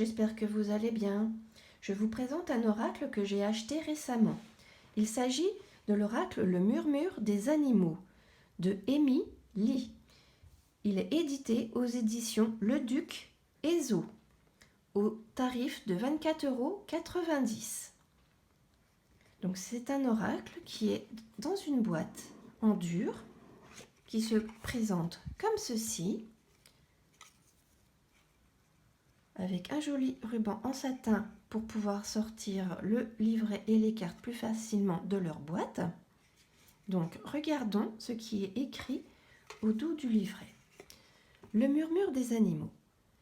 j'espère que vous allez bien. Je vous présente un oracle que j'ai acheté récemment. Il s'agit de l'oracle Le Murmure des animaux de Amy Lee. Il est édité aux éditions Le Duc Ezo au tarif de 24,90 €. Donc c'est un oracle qui est dans une boîte en dur qui se présente comme ceci, avec un joli ruban en satin pour pouvoir sortir le livret et les cartes plus facilement de leur boîte. Donc regardons ce qui est écrit au dos du livret. Le murmure des animaux.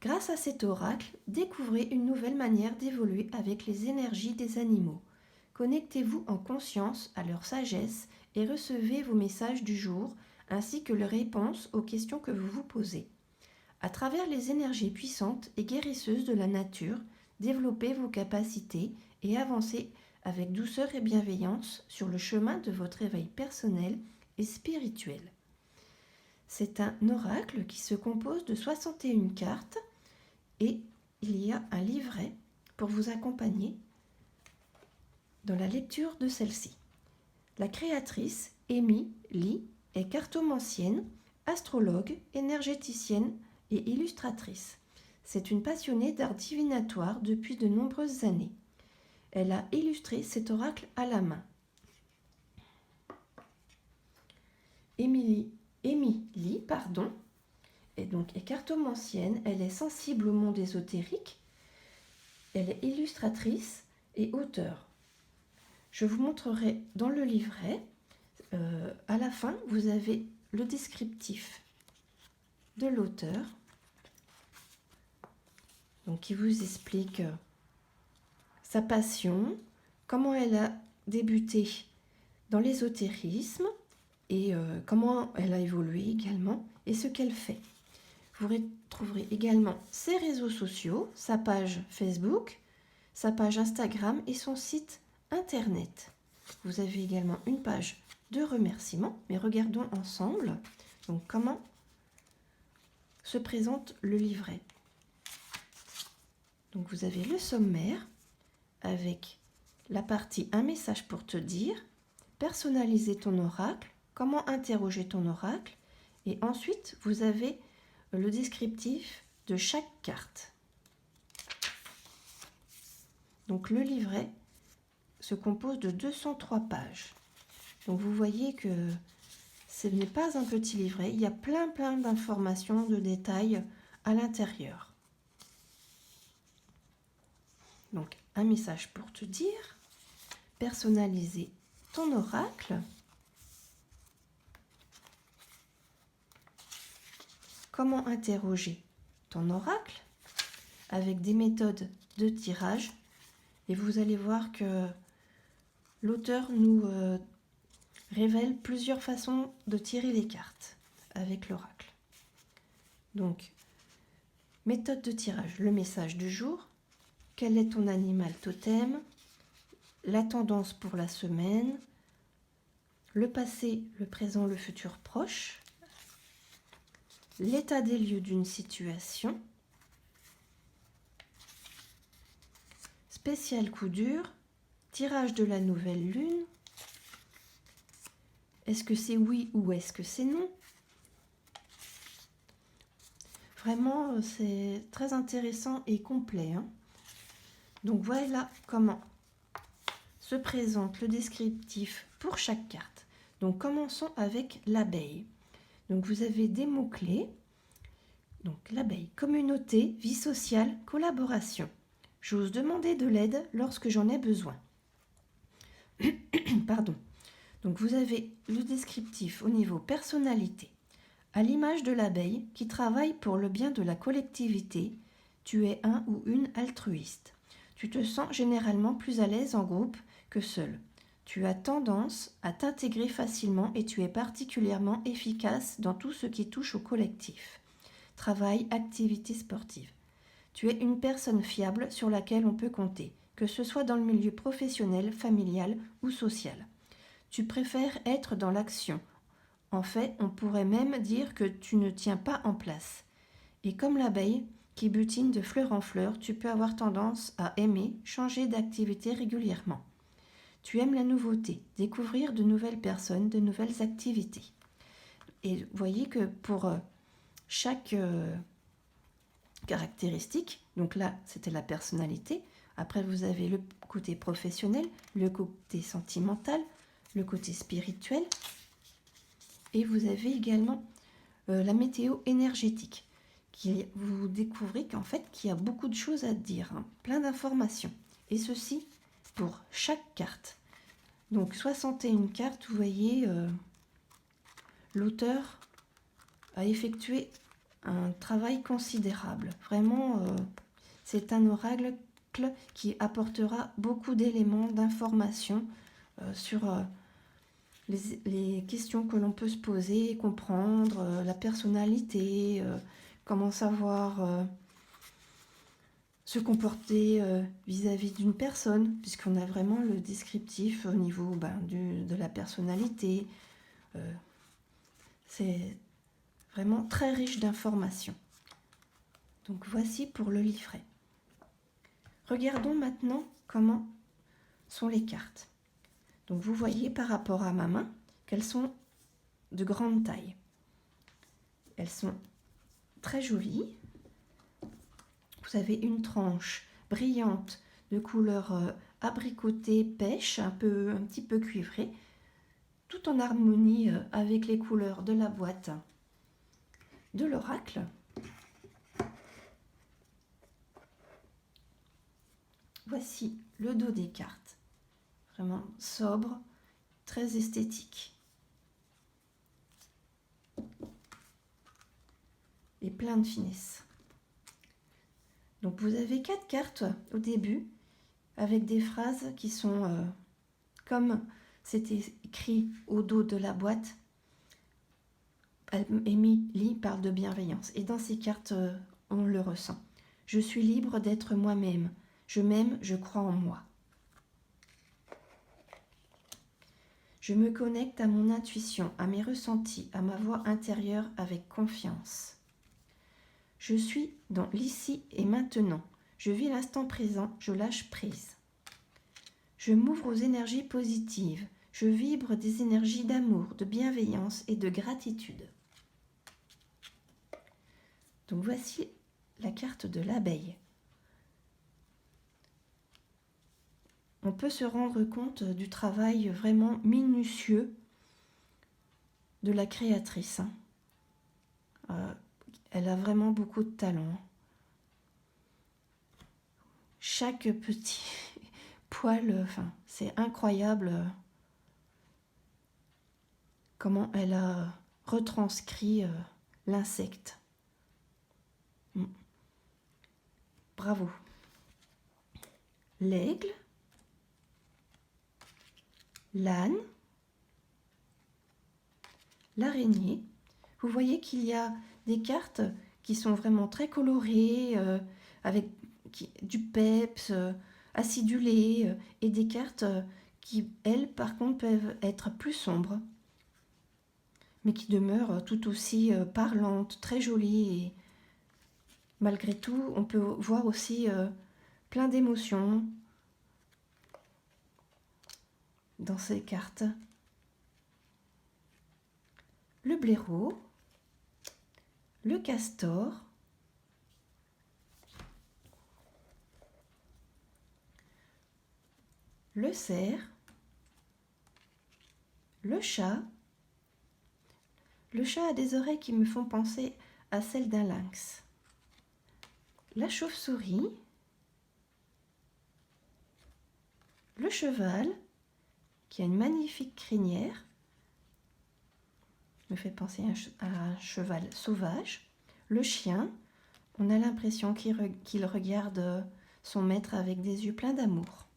Grâce à cet oracle, découvrez une nouvelle manière d'évoluer avec les énergies des animaux. Connectez-vous en conscience à leur sagesse et recevez vos messages du jour ainsi que les réponses aux questions que vous vous posez. À travers les énergies puissantes et guérisseuses de la nature, développez vos capacités et avancez avec douceur et bienveillance sur le chemin de votre éveil personnel et spirituel. C'est un oracle qui se compose de 61 cartes et il y a un livret pour vous accompagner dans la lecture de celle-ci. La créatrice, Amy Lee, est cartomancienne, astrologue, énergéticienne et illustratrice. C'est une passionnée d'art divinatoire depuis de nombreuses années. Elle a illustré cet oracle à la main. Amy Lee, est cartomancienne, elle est sensible au monde ésotérique, elle est illustratrice et auteure. Je vous montrerai dans le livret, à la fin, vous avez le descriptif de l'auteur, donc qui vous explique sa passion, comment elle a débuté dans l'ésotérisme et comment elle a évolué également et ce qu'elle fait. Vous retrouverez également ses réseaux sociaux, sa page Facebook, sa page Instagram et son site internet. Vous avez également une page de remerciements, mais regardons ensemble donc comment se présente le livret. Donc vous avez le sommaire avec la partie un message pour te dire, personnaliser ton oracle, comment interroger ton oracle, et ensuite vous avez le descriptif de chaque carte. Donc le livret se compose de 203 pages. Donc vous voyez que ce n'est pas un petit livret, il y a plein d'informations, de détails à l'intérieur. Donc un message pour te dire, personnaliser ton oracle, comment interroger ton oracle avec des méthodes de tirage. Et vous allez voir que l'auteur nous révèle plusieurs façons de tirer les cartes avec l'oracle. Donc, méthode de tirage, le message du jour, quel est ton animal totem, la tendance pour la semaine, le passé, le présent, le futur proche, l'état des lieux d'une situation, spécial coup dur, tirage de la nouvelle lune, est-ce que c'est oui ou est-ce que c'est non? Vraiment, c'est très intéressant et complet, hein. Donc voilà comment se présente le descriptif pour chaque carte. Donc commençons avec l'abeille. Donc vous avez des mots-clés. Donc l'abeille, communauté, vie sociale, collaboration. J'ose demander de l'aide lorsque j'en ai besoin. Pardon. Donc vous avez le descriptif au niveau personnalité. À l'image de l'abeille qui travaille pour le bien de la collectivité, tu es un ou une altruiste. Tu te sens généralement plus à l'aise en groupe que seul. Tu as tendance à t'intégrer facilement et tu es particulièrement efficace dans tout ce qui touche au collectif. Travail, activité sportive. Tu es une personne fiable sur laquelle on peut compter, que ce soit dans le milieu professionnel, familial ou social. Tu préfères être dans l'action. En fait, on pourrait même dire que tu ne tiens pas en place. Et comme l'abeille, qui butine de fleur en fleur, tu peux avoir tendance à aimer changer d'activité régulièrement. Tu aimes la nouveauté, découvrir de nouvelles personnes, de nouvelles activités. Et vous voyez que pour chaque caractéristique, donc là c'était la personnalité, après vous avez le côté professionnel, le côté sentimental, le côté spirituel, et vous avez également la météo énergétique. Vous découvrez qu'en fait qu'il y a beaucoup de choses à dire, hein, plein d'informations, et ceci pour chaque carte. Donc 61 cartes, vous voyez, l'auteur a effectué un travail considérable. Vraiment, c'est un oracle qui apportera beaucoup d'éléments, d'informations sur les questions que l'on peut se poser, comprendre la personnalité, comment savoir se comporter vis-à-vis d'une personne, puisqu'on a vraiment le descriptif au niveau de la personnalité. C'est vraiment très riche d'informations. Donc voici pour le livret. Regardons maintenant comment sont les cartes. Donc vous voyez par rapport à ma main qu'elles sont de grande taille. Elles sont très jolies. Vous avez une tranche brillante de couleur abricotée pêche, un petit peu cuivrée, tout en harmonie avec les couleurs de la boîte de l'oracle. Voici le dos des cartes, vraiment sobre, très esthétique et plein de finesse. Donc vous avez 4 cartes au début avec des phrases qui sont comme c'était écrit au dos de la boîte. Émilie parle de bienveillance et dans ces cartes on le ressent. Je suis libre d'être moi-même. Je m'aime, je crois en moi. Je me connecte à mon intuition, à mes ressentis, à ma voix intérieure avec confiance. Je suis dans l'ici et maintenant. Je vis l'instant présent, je lâche prise. Je m'ouvre aux énergies positives. Je vibre des énergies d'amour, de bienveillance et de gratitude. Donc voici la carte de l'abeille. On peut se rendre compte du travail vraiment minutieux de la créatrice. Elle a vraiment beaucoup de talent. Chaque petit poil, c'est incroyable comment elle a retranscrit l'insecte. Bravo. L'aigle, l'âne, l'araignée. Vous voyez qu'il y a des cartes qui sont vraiment très colorées, avec du peps, acidulé, et des cartes qui, elles, par contre, peuvent être plus sombres, mais qui demeurent tout aussi parlantes, très jolies. Et malgré tout, on peut voir aussi plein d'émotions dans ces cartes. Le blaireau, le castor, le cerf, le chat. Le chat a des oreilles qui me font penser à celles d'un lynx. La chauve-souris, le cheval, qui a une magnifique crinière, me fait penser à un cheval sauvage. Le chien, on a l'impression qu'il regarde son maître avec des yeux pleins d'amour.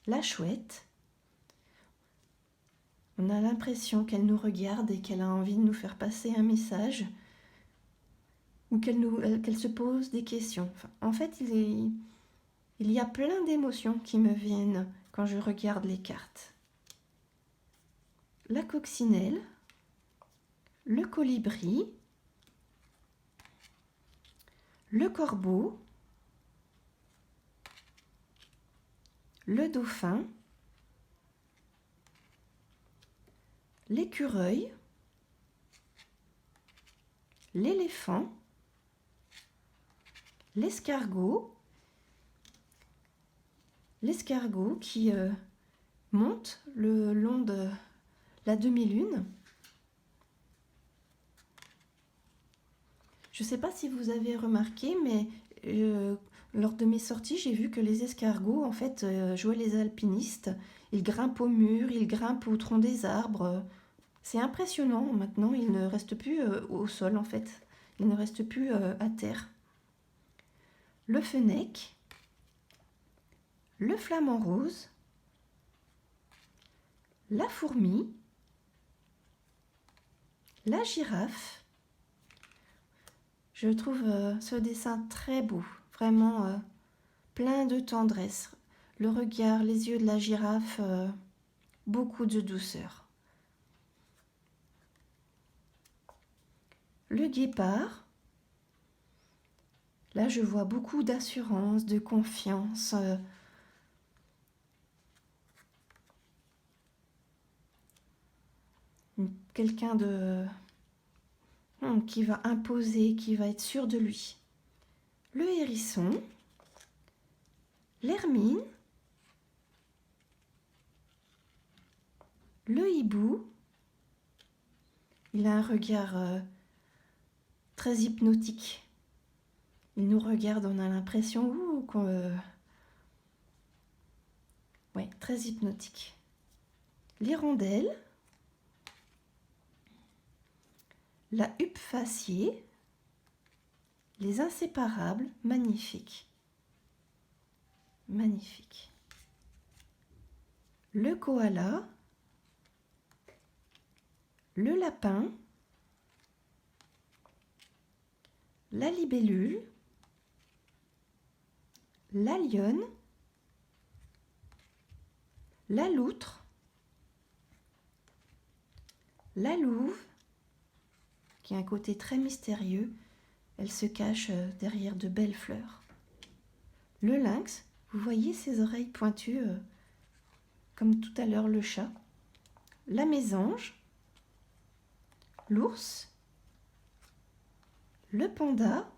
La chouette, on a l'impression qu'elle nous regarde et qu'elle a envie de nous faire passer un message, ou qu'elle se pose des questions. En fait, il y a plein d'émotions qui me viennent quand je regarde les cartes. La coccinelle, le colibri, le corbeau, le dauphin, l'écureuil, l'éléphant, l'escargot qui monte le long de la demi-lune. Je ne sais pas si vous avez remarqué, mais lors de mes sorties, j'ai vu que les escargots, en fait, jouaient les alpinistes. Ils grimpent aux murs, ils grimpent au tronc des arbres. C'est impressionnant. Maintenant, ils ne restent plus au sol, en fait. Ils ne restent plus à terre. Le fennec, le flamant rose, la fourmi, la girafe. Je trouve ce dessin très beau, vraiment plein de tendresse. Le regard, les yeux de la girafe, beaucoup de douceur. Le guépard, là je vois beaucoup d'assurance, de confiance. Quelqu'un qui va imposer, qui va être sûr de lui. Le hérisson, l'hermine, le hibou. Il a un regard très hypnotique. Il nous regarde, on a l'impression ouais, très hypnotique. L'hirondelle, la huppe faciée, les inséparables, magnifique. Magnifique. Le koala, le lapin, la libellule, la lionne, la loutre, la louve, qui a un côté très mystérieux. Elle se cache derrière de belles fleurs. Le lynx, vous voyez ses oreilles pointues, comme tout à l'heure le chat. La mésange, l'ours, le panda.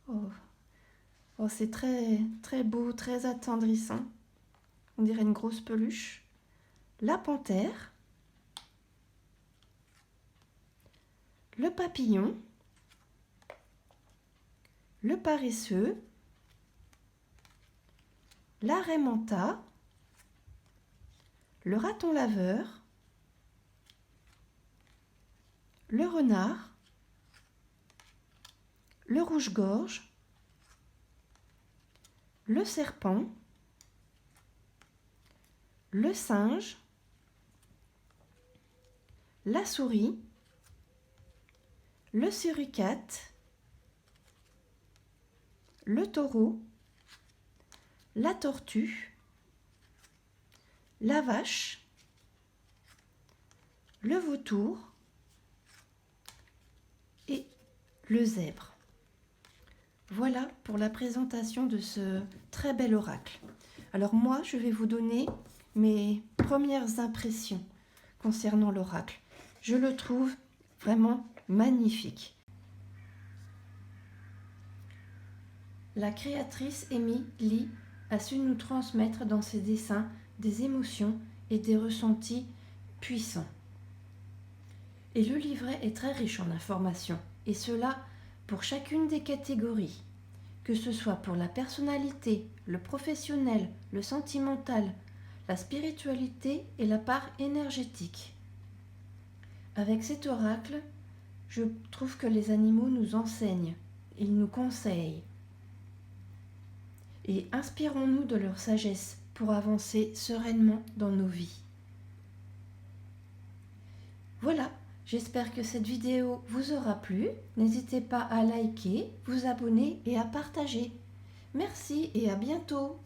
Oh, c'est très, très beau, très attendrissant. On dirait une grosse peluche. La panthère, le papillon, le paresseux, la raie manta, le raton laveur, le renard, le rouge-gorge, le serpent, le singe, la souris, le suricate, le taureau, la tortue, la vache, le vautour et le zèbre. Voilà pour la présentation de ce très bel oracle. Alors moi, je vais vous donner mes premières impressions concernant l'oracle. Je le trouve vraiment magnifique. La créatrice Amy Lee a su nous transmettre dans ses dessins des émotions et des ressentis puissants. Et le livret est très riche en informations, et cela pour chacune des catégories, que ce soit pour la personnalité, le professionnel, le sentimental, la spiritualité et la part énergétique. Avec cet oracle, je trouve que les animaux nous enseignent, ils nous conseillent. Et inspirons-nous de leur sagesse pour avancer sereinement dans nos vies. Voilà, j'espère que cette vidéo vous aura plu. N'hésitez pas à liker, vous abonner et à partager. Merci et à bientôt.